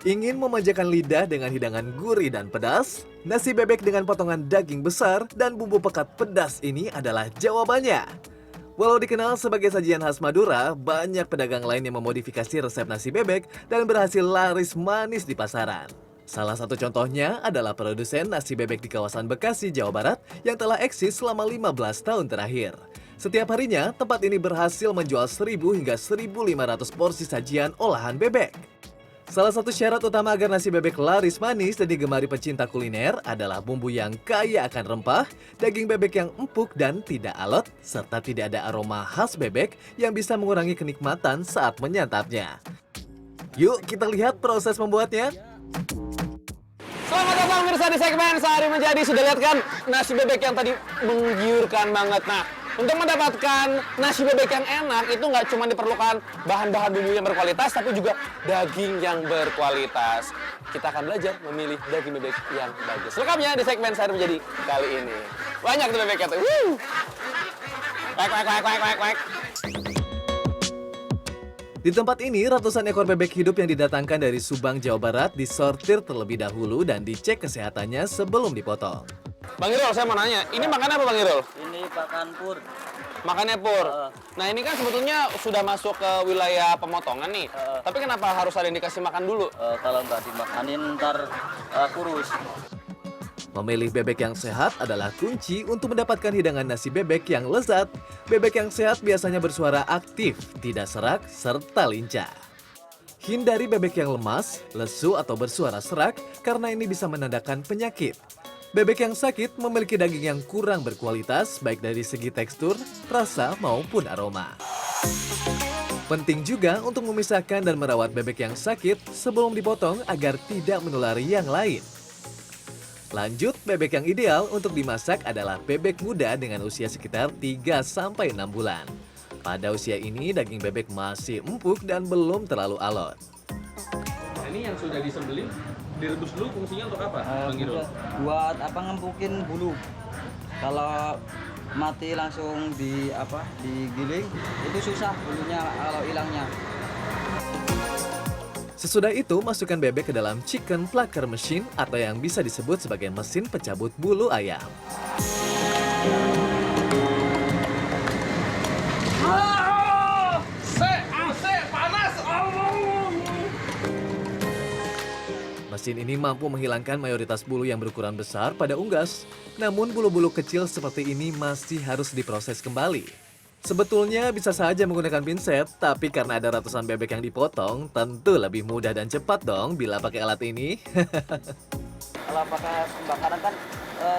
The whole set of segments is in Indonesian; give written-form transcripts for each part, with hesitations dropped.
Ingin memanjakan lidah dengan hidangan gurih dan pedas? Nasi bebek dengan potongan daging besar dan bumbu pekat pedas ini adalah jawabannya. Walau dikenal sebagai sajian khas Madura, banyak pedagang lain yang memodifikasi resep nasi bebek dan berhasil laris manis di pasaran. Salah satu contohnya adalah produsen nasi bebek di kawasan Bekasi, Jawa Barat yang telah eksis selama 15 tahun terakhir. Setiap harinya, tempat ini berhasil menjual 1.000 hingga 1.500 porsi sajian olahan bebek. Salah satu syarat utama agar nasi bebek laris manis dan digemari pecinta kuliner adalah bumbu yang kaya akan rempah, daging bebek yang empuk dan tidak alot, serta tidak ada aroma khas bebek yang bisa mengurangi kenikmatan saat menyantapnya. Yuk kita lihat proses membuatnya. Selamat datang pemirsa di segmen Sehari Menjadi. Sudah lihat kan nasi bebek yang tadi menggiurkan banget. Nah, untuk mendapatkan nasi bebek yang enak itu nggak cuma diperlukan bahan-bahan bumbu yang berkualitas, tapi juga daging yang berkualitas. Kita akan belajar memilih daging bebek yang bagus. Lengkapnya di segmen Sehari Menjadi kali ini. Banyak tuh bebeknya tuh. Wek, wek, wek, wek, wek, wek. Di tempat ini, ratusan ekor bebek hidup yang didatangkan dari Subang, Jawa Barat disortir terlebih dahulu dan dicek kesehatannya sebelum dipotong. Bang Irul, saya mau nanya, ini makannya apa Bang Irul? Ini pakan pur. Makannya pur. Nah ini kan sebetulnya sudah masuk ke wilayah pemotongan nih. Tapi kenapa harus ada yang dikasih makan dulu? Kalau nggak dimakanin ntar kurus. Memilih bebek yang sehat adalah kunci untuk mendapatkan hidangan nasi bebek yang lezat. Bebek yang sehat biasanya bersuara aktif, tidak serak, serta lincah. Hindari bebek yang lemas, lesu, atau bersuara serak karena ini bisa menandakan penyakit. Bebek yang sakit memiliki daging yang kurang berkualitas baik dari segi tekstur, rasa, maupun aroma. Penting juga untuk memisahkan dan merawat bebek yang sakit sebelum dipotong agar tidak menulari yang lain. Lanjut, bebek yang ideal untuk dimasak adalah bebek muda dengan usia sekitar 3-6 bulan. Pada usia ini, daging bebek masih empuk dan belum terlalu alot. Nah, ini yang sudah disembelih, direbus dulu fungsinya untuk apa, Bang Irul? Buat ngempukin bulu. Kalau mati langsung digiling, itu susah bulunya kalau hilangnya. Sesudah itu, masukkan bebek ke dalam chicken plucker machine atau yang bisa disebut sebagai mesin pencabut bulu ayam. Mesin ini mampu menghilangkan mayoritas bulu yang berukuran besar pada unggas. Namun bulu-bulu kecil seperti ini masih harus diproses kembali. Sebetulnya bisa saja menggunakan pinset, tapi karena ada ratusan bebek yang dipotong, tentu lebih mudah dan cepat dong bila pakai alat ini. Kalau pakai pembakaran kan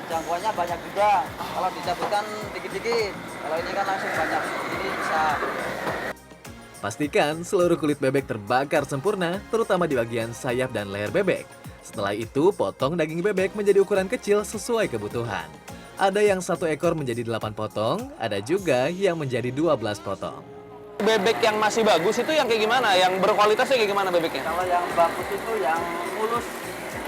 jangkauannya banyak juga. Kalau dicabutkan dikit-dikit. Kalau ini kan langsung banyak. Jadi bisa. Pastikan seluruh kulit bebek terbakar sempurna, terutama di bagian sayap dan leher bebek. Setelah itu, potong daging bebek menjadi ukuran kecil sesuai kebutuhan. Ada yang 1 ekor menjadi 8 potong, ada juga yang menjadi 12 potong. Bebek yang masih bagus itu yang kayak gimana? Yang berkualitasnya kayak gimana bebeknya? Kalau yang bagus itu yang mulus,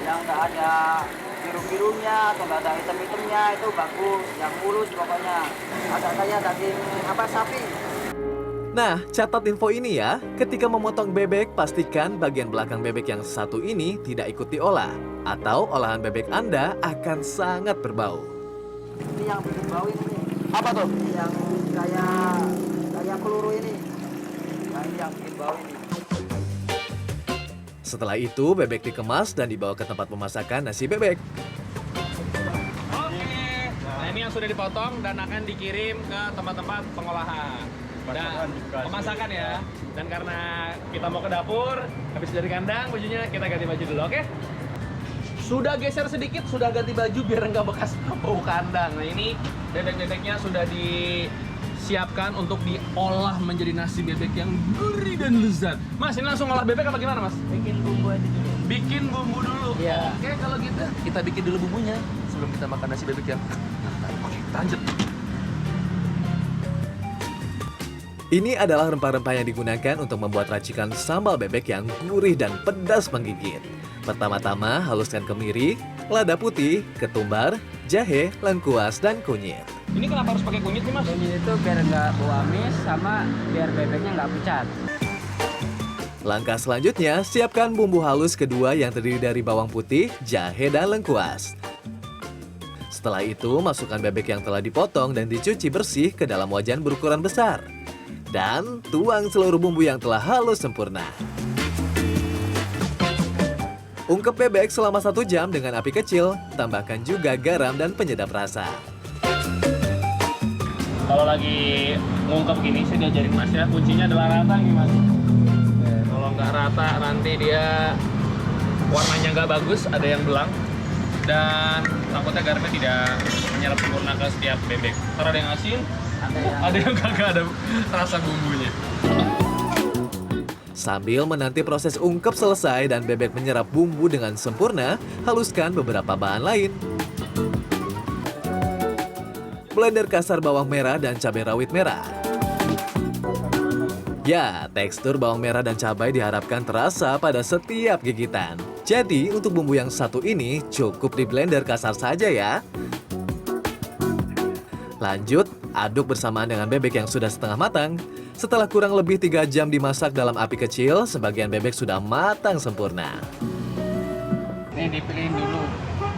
yang nggak ada biru-birunya atau nggak ada hitam-hitamnya itu bagus. Yang mulus pokoknya. Ada kayak daging sapi. Nah, catat info ini ya. Ketika memotong bebek, pastikan bagian belakang bebek yang satu ini tidak ikut diolah. Atau olahan bebek Anda akan sangat berbau. Ini yang bikin bau ini. Apa tuh? Yang kayak peluru ini. Nah, ini yang bikin bau ini. Setelah itu, bebek dikemas dan dibawa ke tempat pemasakan nasi bebek. Oke. Nah ini yang sudah dipotong dan akan dikirim ke tempat-tempat pengolahan. Dan pemasakan ya. Dan karena kita mau ke dapur, habis dari kandang bajunya kita ganti baju dulu, oke? Sudah geser sedikit, sudah ganti baju biar nggak bekas bau kandang. Nah ini bebek-bebeknya sudah disiapkan untuk diolah menjadi nasi bebek yang gurih dan lezat. Mas, ini langsung olah bebek apa gimana, Mas? Bikin bumbu aja dulu. Bikin bumbu dulu. Iya. Oke, kalau gitu kita bikin dulu bumbunya sebelum kita makan nasi bebek yang. Oke, kita lanjut. Ini adalah rempah-rempah yang digunakan untuk membuat racikan sambal bebek yang gurih dan pedas menggigit. Pertama-tama haluskan kemiri, lada putih, ketumbar, jahe, lengkuas, dan kunyit. Ini kenapa harus pakai kunyit nih, Mas? Kunyit itu biar nggak bau amis sama biar bebeknya nggak pucat. Langkah selanjutnya, siapkan bumbu halus kedua yang terdiri dari bawang putih, jahe, dan lengkuas. Setelah itu, masukkan bebek yang telah dipotong dan dicuci bersih ke dalam wajan berukuran besar. Dan tuang seluruh bumbu yang telah halus sempurna. Ungkep bebek selama 1 jam dengan api kecil, tambahkan juga garam dan penyedap rasa. Kalau lagi ngungkep gini, saya diajarin Mas ya, kuncinya adalah rata nih Mas. Kalau nggak rata nanti dia warnanya nggak bagus, ada yang belang. Dan takutnya garamnya tidak menyerap sempurna ke setiap bebek. Ntar ada yang asin, ada yang kagak ada rasa bumbunya. Sambil menanti proses ungkep selesai dan bebek menyerap bumbu dengan sempurna, haluskan beberapa bahan lain. Blender kasar bawang merah dan cabai rawit merah. Ya, tekstur bawang merah dan cabai diharapkan terasa pada setiap gigitan. Jadi, untuk bumbu yang satu ini cukup di blender kasar saja ya. Lanjut, aduk bersamaan dengan bebek yang sudah setengah matang. Setelah kurang lebih 3 jam dimasak dalam api kecil, sebagian bebek sudah matang sempurna. Ini dipilihin dulu.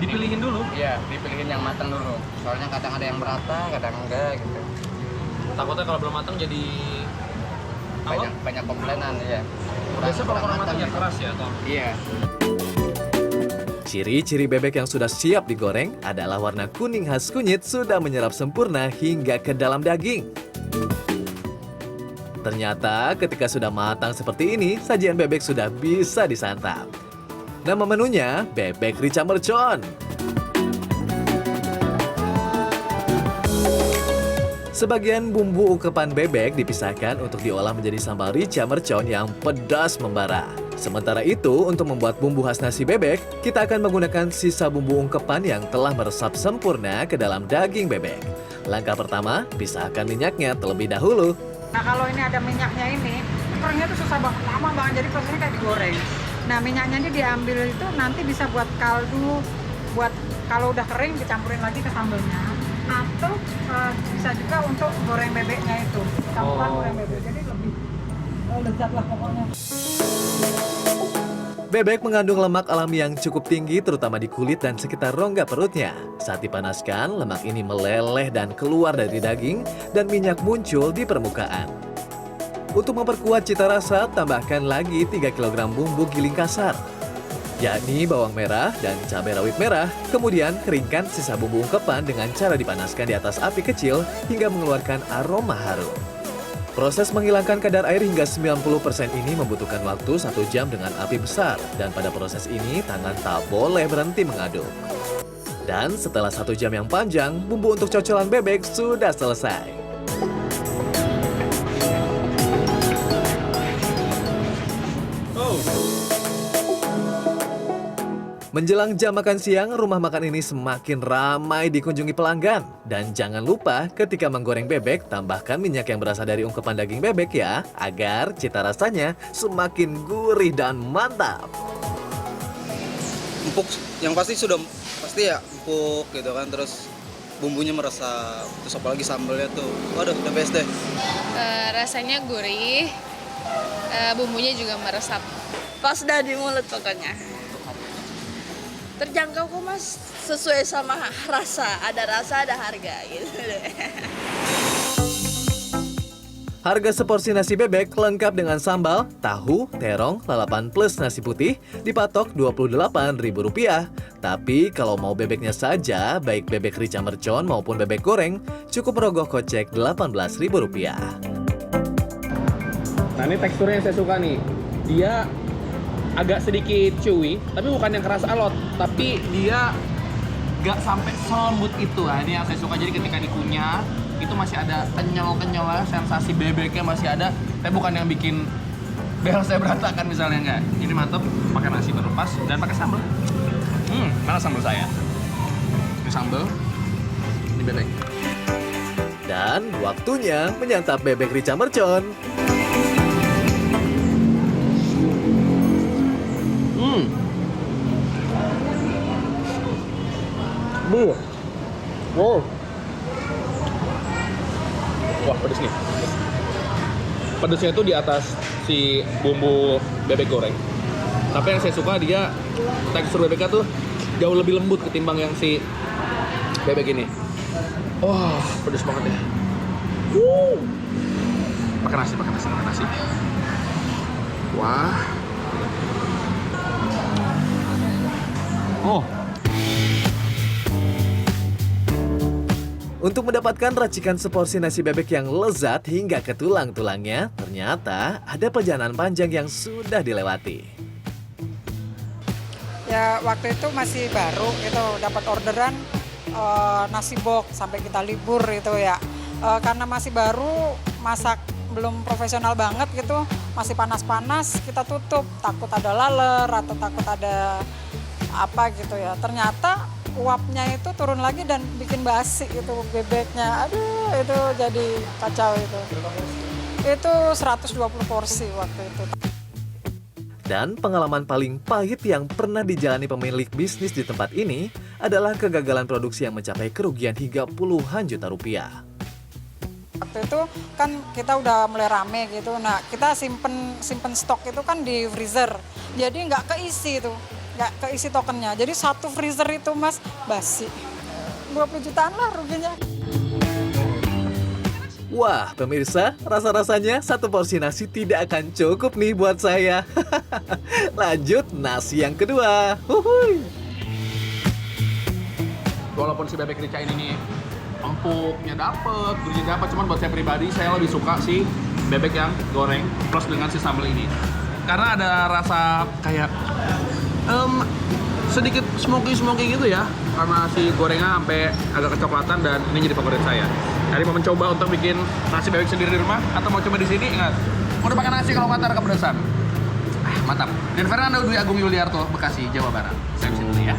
Dipilihin dulu? Iya, dipilihin yang matang dulu. Soalnya kadang ada yang merata, kadang enggak gitu. Takutnya kalau belum matang jadi Banyak komplainan ya. Biasa kalau kurang matang ya keras ya, Tom? Iya. Ciri-ciri bebek yang sudah siap digoreng adalah warna kuning khas kunyit sudah menyerap sempurna hingga ke dalam daging. Ternyata ketika sudah matang seperti ini, sajian bebek sudah bisa disantap. Nama menunya bebek rica mercon. Sebagian bumbu ungkepan bebek dipisahkan untuk diolah menjadi sambal rica mercon yang pedas membara. Sementara itu, untuk membuat bumbu khas nasi bebek, kita akan menggunakan sisa bumbu ungkepan yang telah meresap sempurna ke dalam daging bebek. Langkah pertama, pisahkan minyaknya terlebih dahulu. Nah kalau ini ada minyaknya ini, keringnya tuh susah banget, lama banget, jadi prosesnya kayak digoreng. Nah minyaknya ini diambil itu nanti bisa buat kaldu, buat kalau udah kering dicampurin lagi ke sambelnya. Atau bisa juga untuk goreng bebeknya itu, campuran goreng bebek, jadi lebih lezat lah pokoknya. Bebek mengandung lemak alami yang cukup tinggi terutama di kulit dan sekitar rongga perutnya. Saat dipanaskan, lemak ini meleleh dan keluar dari daging dan minyak muncul di permukaan. Untuk memperkuat cita rasa, tambahkan lagi 3 kg bumbu giling kasar, yakni bawang merah dan cabai rawit merah. Kemudian keringkan sisa bumbu ungkepan dengan cara dipanaskan di atas api kecil hingga mengeluarkan aroma harum. Proses menghilangkan kadar air hingga 90% ini membutuhkan waktu 1 jam dengan api besar. Dan pada proses ini, tangan tak boleh berhenti mengaduk. Dan setelah 1 jam yang panjang, bumbu untuk cocolan bebek sudah selesai. Menjelang jam makan siang, rumah makan ini semakin ramai dikunjungi pelanggan. Dan jangan lupa ketika menggoreng bebek, tambahkan minyak yang berasal dari ungkepan daging bebek ya, agar cita rasanya semakin gurih dan mantap. Empuk, yang pasti ya empuk gitu kan, terus bumbunya meresap, terus apalagi sambalnya tuh, waduh, the best deh. Rasanya gurih, bumbunya juga meresap. Pas dah di mulut pokoknya. Terjangkau kok mas, sesuai sama rasa, ada harga gitu deh. Harga seporsi nasi bebek lengkap dengan sambal, tahu, terong, lalapan plus nasi putih dipatok Rp28.000. Tapi kalau mau bebeknya saja, baik bebek rica mercon maupun bebek goreng, cukup merogoh kocek Rp18.000. Nah ini teksturnya yang saya suka nih. Dia agak sedikit chewy, tapi bukan yang keras alot, tapi dia gak sampai selembut itu. Nah, ini yang saya suka, jadi ketika dikunyah itu masih ada kenyal-kenyal, sensasi bebeknya masih ada, tapi bukan yang bikin behel saya berantakan misalnya, enggak. Ini mantep, pakai nasi baru pas dan pakai sambal. Mana sambal saya? Ini sambal, ini bebek. Dan waktunya menyantap bebek rica mercon. Wow. Wah, pedes nih. Pedesnya itu di atas si bumbu bebek goreng. Tapi yang saya suka dia tekstur bebeknya tuh jauh lebih lembut ketimbang yang si bebek ini. Wah, pedes banget ya. Makan nasi. Wah. Oh. Untuk mendapatkan racikan seporsi nasi bebek yang lezat hingga ke tulang-tulangnya, ternyata ada perjalanan panjang yang sudah dilewati. Ya waktu itu masih baru gitu, dapat orderan nasi box sampai kita libur itu ya. Karena masih baru, masak belum profesional banget gitu, masih panas-panas, kita tutup, takut ada laler atau takut ada apa gitu ya. Ternyata uapnya itu turun lagi dan bikin basi itu bebeknya. Aduh, itu jadi kacau itu. Itu 120 porsi waktu itu. Dan pengalaman paling pahit yang pernah dijalani pemilik bisnis di tempat ini adalah kegagalan produksi yang mencapai kerugian hingga puluhan juta rupiah. Waktu itu kan kita udah mulai rame gitu, nah kita simpen stok itu kan di freezer, jadi nggak keisi itu, nggak keisi tokennya, jadi satu freezer itu mas basi, 20 jutaan lah ruginya. Wah, pemirsa, rasa-rasanya satu porsi nasi tidak akan cukup nih buat saya. Lanjut nasi yang kedua. Huhuy. Walaupun si bebek rica ini nih empuknya dapet, gurihnya dapet, cuman buat saya pribadi saya lebih suka si bebek yang goreng plus dengan si sambal ini. Karena ada rasa kayak sedikit smoky gitu ya, karena si gorengnya sampai agak kecoklatan dan ini jadi favorit saya. Jadi mau mencoba untuk bikin nasi bebek sendiri di rumah atau mau coba di sini, ingat udah pakai nasi kalau kata kepedesan. Mantap. Dan Fernando Dwi Agung Yuliarto, Bekasi, Jawa Barat. Saya bisa dulu ya.